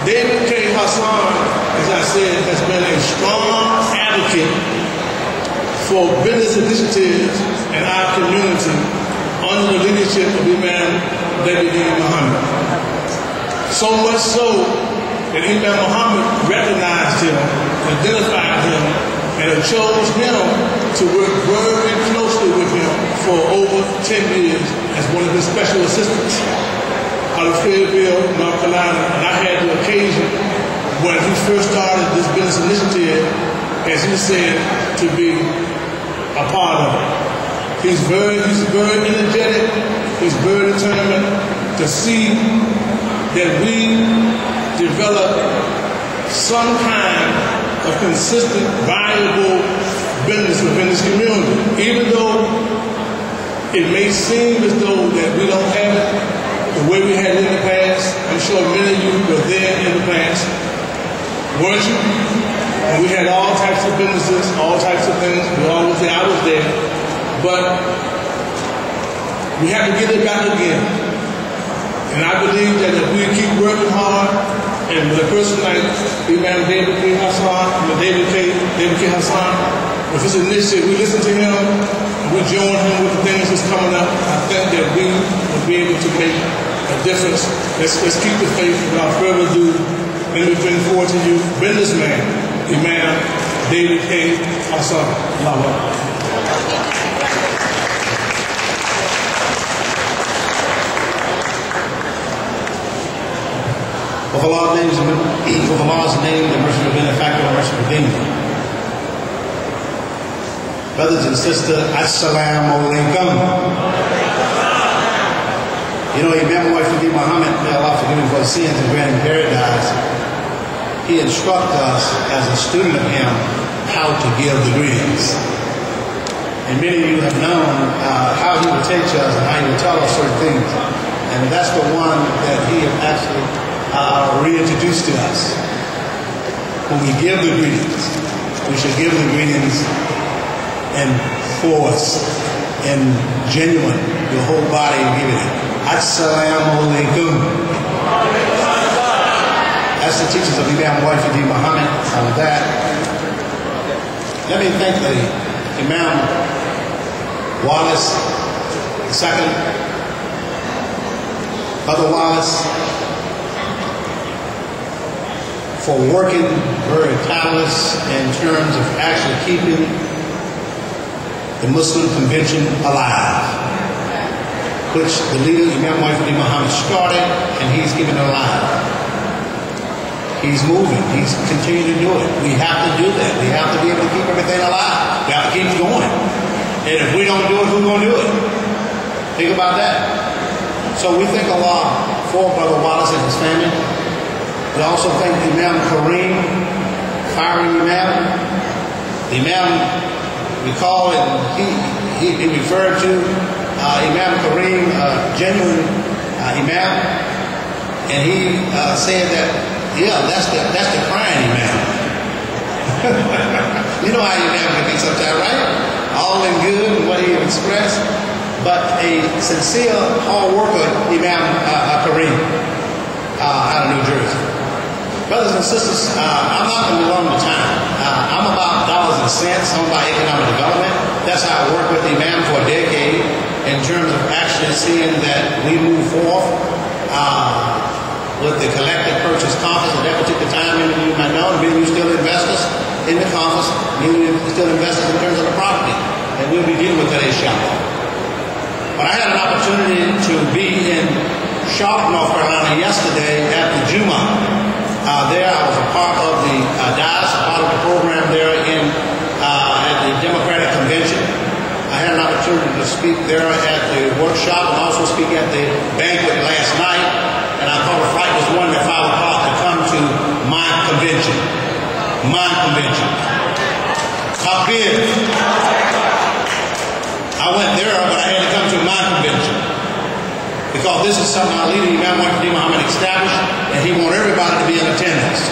David K. Hassan, as I said, has been a strong advocate for business initiatives in our community under the leadership of Imam Deen Mohammed. So much so that Imam Mohammed recognized him, identified him, and chose him to work very closely with him for over 10 years as one of his special assistants out of Fayetteville, North Carolina. And I had the occasion when he first started this business initiative, as he said, to be a part of it. He's very energetic, he's very determined to see that we develop some kind of consistent, valuable business within this community. Even though it may seem as though that we don't have it the way we had it in the past. I'm sure many of you were there in the past, weren't you? And we had all types of businesses, all types of things. We all was there, I was there. But we have to get it back again. And I believe that if we keep working hard, and with a person like Imam David K. Hassan, David K. Hassan, with his initiative, we listen to him, and we join him with the things that's coming up. I think that we will be able to make a difference. Let's keep the faith. Without further ado, let me bring forward to you businessman, Imam David K. Hassan. With Allah's name, the merciful benefactor, the merciful Deen. Brothers and sisters, Assalamu alaikum. You know, Imam Mohammed, may Allah forgive him for his sins and grant him paradise. He instructed us as a student of him how to give the greetings. And many of you have known how he would teach us and how he would tell us certain things. And that's the one that he actually reintroduced to us. When we give the greetings, we should give the greetings in force, in genuine, your whole body give it. Assalamu alaikum. That's the teachings of Imam Deen Mohammed on that. Let me thank the Imam Wallace II, Brother Wallace, for working very tireless in terms of actually keeping the Muslim Convention alive, which the leader, Imam Deen Mohammed, started, and he's keeping it alive. He's moving. He's continuing to do it. We have to do that. We have to be able to keep everything alive. We have to keep going. And if we don't do it, who's going to do it? Think about that. So we thank Allah for Brother Wallace and his family. We also thank Imam Kareem, fiery Imam. The Imam, we call it, he referred to Imam Kareem, genuine Imam, and he said that, yeah, that's the crying Imam. You know how Imam can be sometimes, right? All in good and what he expressed, but a sincere, hard worker Imam Kareem out of New Jersey. Brothers and sisters, I'm not going to be long the time. I'm about dollars and cents. I'm about economic development. That's how I worked with the Imam for a decade in terms of actually seeing that we move forth with the collective purchase conference. At that particular time, many of you might know, many of you still investors in the conference, many of you still investors in terms of the property. And we'll be dealing with that inshallah. But I had an opportunity to be in Charlotte, North Carolina yesterday at the Juma. There I was a part of the DICE, a part of the program there at the Democratic Convention. I had an opportunity to speak there at the workshop and also speak at the banquet last night. And I thought a flight was one at 5 o'clock to come to my convention. My convention. Takbir. I went there, but I had to come to my convention. Because this is something our leader, Imam Deen Mohammed, established, and he wants everybody to be in attendance.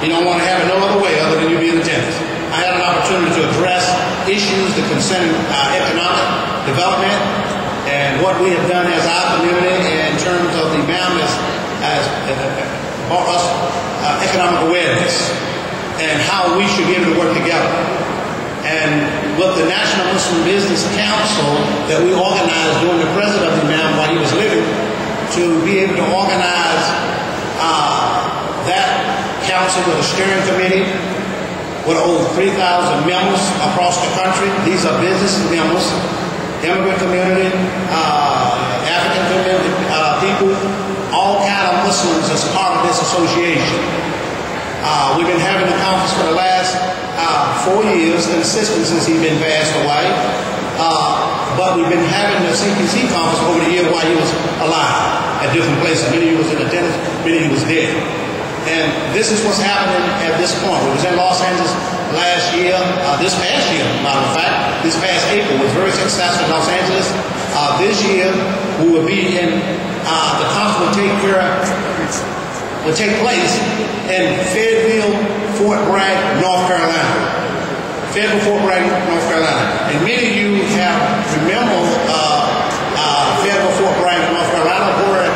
He don't want to have it no other way other than you be in attendance. I had an opportunity to address issues that concern economic development and what we have done as our community in terms of the Imam as brought us economic awareness and how we should be able to work together. And with the National Muslim Business Council that we organized during the president of the Imam while he was living, to be able to organize that council with a steering committee with over 3,000 members across the country. These are business members, immigrant community, African community, people, all kind of Muslims as part of this association. We've been having the conference for the last 4 years, consistent since he's been passed away. But we've been having the CPC conference over the year while he was alive at different places. Many of you was in attendance, many of you was dead. And this is what's happening at this point. We was in Los Angeles last year, this past year, matter of fact, this past April was very successful in Los Angeles. This year, we will be in, the conference will take place in Fayetteville, Fort Bragg, North Carolina. Fayetteville, Fort Bragg, North Carolina. And many of you have remembered Fayetteville, Fort Bragg, North Carolina, where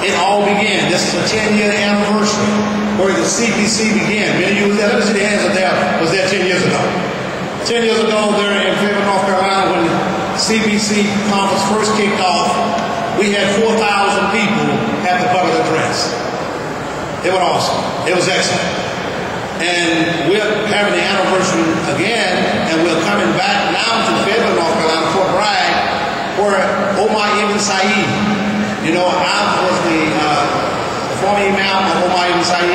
it all began. This is a 10-year anniversary where the CPC began. Many of you was there. Let me see the hands up there. Was there 10 years ago? 10 years ago, there in Fayetteville, North Carolina, when the CPC conference first kicked off, we had 4,000 people at the public address. It was awesome. It was excellent. And we're having the anniversary again, and we're coming back now to Fayetteville, North Carolina, Fort Bragg, where Omar Ibn Said, you know, I was the former imam of Omar Ibn Said,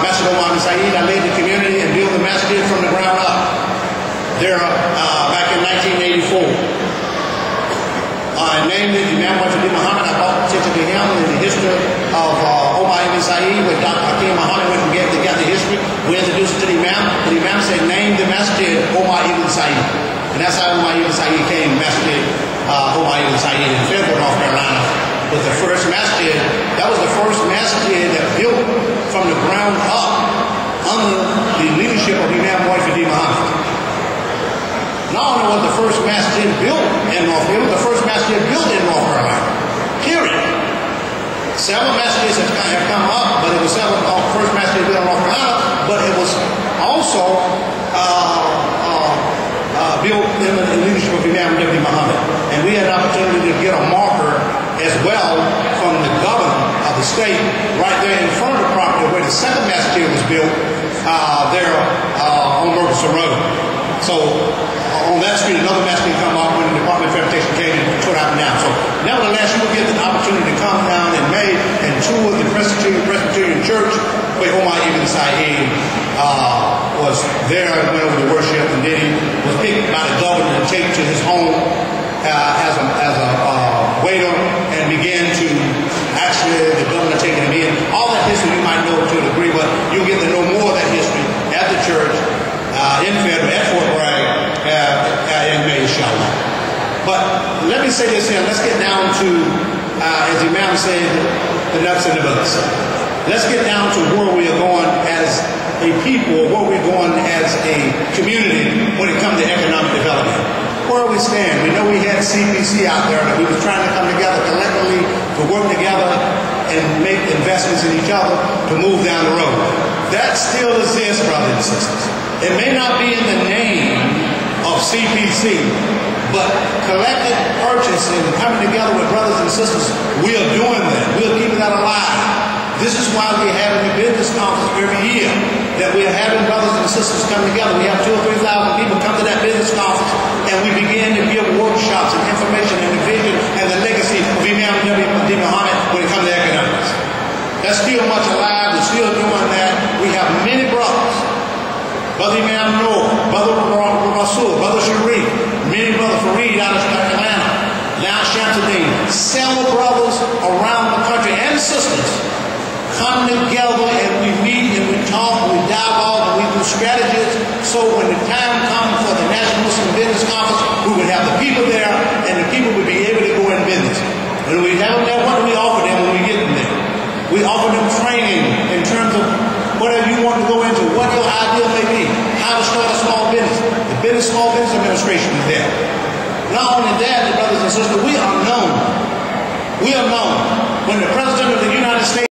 Masjid Omar Ibn Said. I led the community and built the masjid from the ground up there back in 1984. I named it Imam Mohammed. I brought attention to him in the history of Omar Ibn Said, with Dr. Hakim Mohammed went and got the history. We introduced it to the Imam. The Imam said, name the masjid Omar Ibn Said. And that's how Omar Ibn Said came, Masjid Omar Ibn Said in Fayetteville, North Carolina. Was the first masjid. That was the first masjid that built from the ground up under the leadership of Imam Mohammed. Not only was the first masjid built in North Carolina, it was the first masjid built in North Carolina. Period. Several masjids have come up, but it was several first masjid built in North Carolina, but it was also built in the leadership of Imam Mohammed. And we had an opportunity to get a marker as well from the governor of the state right there in front of the property where the second masjid was built there on Mercosur Road. So on that street, another masjid come up when the Department of Transportation came and tore out and down. So nevertheless, you will get the opportunity to come down in May and tour the Presbyterian Church where Omar Ibn Said was there and went over to worship, and then he was picked by the governor to take to his home as a waiter, and began to actually the governor taking him in. All that history you might know to a degree, but you'll get to know more of that history at the church in Fayetteville, at Fort Bragg, in May, inshallah. But let me say this here. Let's get down to, as the Imam said, the nuts and the bolts. Let's get down to where we are going as a people, where we're going as a community when it comes to economic development. Where we stand. We know we had CPC out there that we were trying to come together collectively to work together and make investments in each other to move down the road. That still exists, brothers and sisters. It may not be in the name of CPC, but collective purchasing and coming together with brothers and sisters, we are doing that. We are keeping that alive. This is why we're having a business conference every year, that we are having brothers and sisters come together. We have 2,000 or 3,000 people come to that business conference, and we begin to give workshops and information and the vision and the legacy of Imam Mohammed when it comes to economics. That's still much alive. We're still doing that. We have many brothers. Brother Imam Noor, Brother Rasul, Brother Sharif, many Brother Fareed out of Atlanta, now Shamsuddin, several brothers around the country and sisters come together, and we meet and we talk and we dialogue and we do strategies, so when the time comes for the National Muslim Business Conference, we would have the people there and the people would be able to go in business. When we have them there, what do we offer them when we get them there? We offer them training in terms of whatever you want to go into, what your idea may be, how to start a small business. The Small Business Administration is there. Not only that, brothers and sisters, we are known. We are known. When the President of the United States